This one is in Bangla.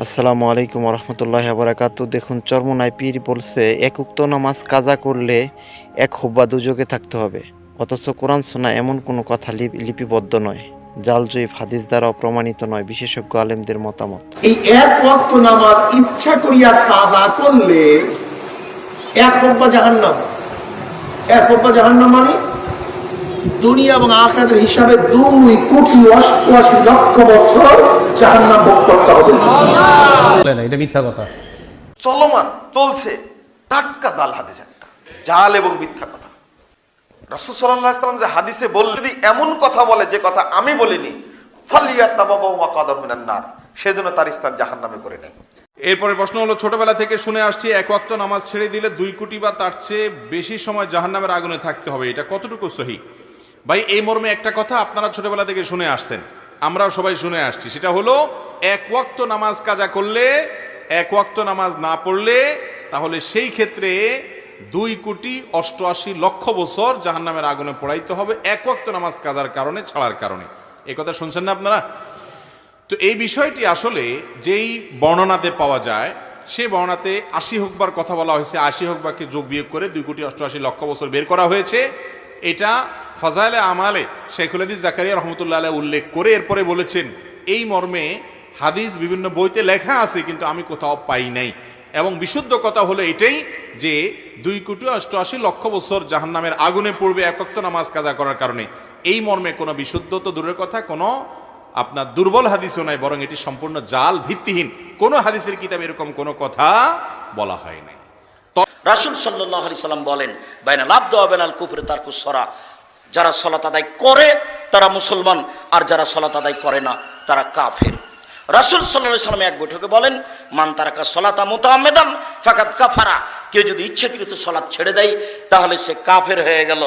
আসসালামু আলাইকুম রহমতুল্লাহ বারাকাতু। দেখুন, চরমোনাই পীর বলছে এক উক্ত নামাজ কাজা করলে এক হুব্বা দুযোগে থাকতে হবে, অথচ কোরআন সুন্না এমন কোনো কথা লিপিবদ্ধ নয়, জাল জয়ীফ হাদিস দ্বারা প্রমাণিত নয়। বিশেষজ্ঞ আলেমদের মতামত, এই এক ওয়াক্ত নামাজ ইচ্ছা করিয়া কাজা করলে এক হুব্বা জাহান্নাম। এক হুব্বা জাহান্নাম মানে দুনিয়া এবং আখিরাতের হিসাবে 2,88,00,000 বছর জাহান্নাম ভোগ করতে হবে। এটা মিথ্যা কথা। চলমান চলছে টাটকা জাল হাদিস, একটা জাল এবং মিথ্যা কথা। রাসূল সাল্লাল্লাহু আলাইহি ওয়াসাল্লাম যে হাদিসে বললেন, যদি এমন কথা বলে যে কথা আমি বলিনি, ফালিয়াতাবাওয়া মাকাদাহু মিনান নার, সেজন্য তার স্থান জাহান্নামে করে নেয়। এরপরে প্রশ্ন হলো, ছোটবেলা থেকে শুনে আসছি এক ওয়াক্ত নামাজ ছেড়ে দিলে 2 কোটি বা তার চেয়ে বেশি সময় জাহান্নামের আগুনে থাকতে হবে, এটা কতটুকু সহি? ভাই, এই মর্মে একটা কথা আপনারা ছোটবেলা থেকে শুনে আসছেন, আমরাও সবাই শুনে আসছি, সেটা হলো এক ওয়াক্ত নামাজ কাজা করলে, এক ওয়াক্ত নামাজ না পড়লে, তাহলে সেই ক্ষেত্রে 2,88,00,000 বছর জাহান্নামের আগুনে পোড়াইতে হবে, এক ওয়াক্ত নামাজ কাজার কারণে, ছাড়ার কারণে। এই কথা শুনছেন না আপনারা? তো এই বিষয়টি আসলে যেই বর্ণনাতে পাওয়া যায়, সেই বর্ণনাতে 80 হুকবার কথা বলা হয়েছে, 80 হুকবাকে যোগ বিয়োগ করে 2,88,00,000 বছর বের করা হয়েছে। এটা ফাজাইলে আমালে শেখুল হাদিস জাকারিয়া রহমতুল্লাহ আলাইহি উল্লেখ করে এরপরে বলেছেন, এই মর্মে হাদিস বিভিন্ন বইতে লেখা আছে, কিন্তু আমি কোথাও পাই নাই। এবং বিশুদ্ধ কথা হলো এটাই যে 2,88,00,000 বছর জাহান্নামের আগুনে পড়বে এক ওয়াক্ত নামাজ কাজা করার কারণে। এই মর্মে কোনো বিশুদ্ধ তো দূরের কথা, কোনো আপনার দুর্বল হাদিসও নাই, বরং এটি সম্পূর্ণ জাল, ভিত্তিহীন। কোনো হাদিসের কিতাবে এরকম কোনো কথা বলা হয় নাই। রাসূল সাল্লাল্লাহু আলাইহি সাল্লাম বলেন, বাইনাল আবদু ওয়া বাইনাল কুফরি তারকুস সালাহ, যারা সালাত আদায় করে তারা মুসলমান, আর যারা সালাত আদায় করে না তারা কাফের। রাসূল সাল্লাল্লাহু আলাইহি সাল্লাম এক বৈঠকে বলেন, মান তারাকা সালাতা মুতাআম্মিদান ফাকাদ কাফারা, কেউ যদি ইচ্ছাকৃত সালাত ছেড়ে দেয় তাহলে সে কাফের হয়ে গেল।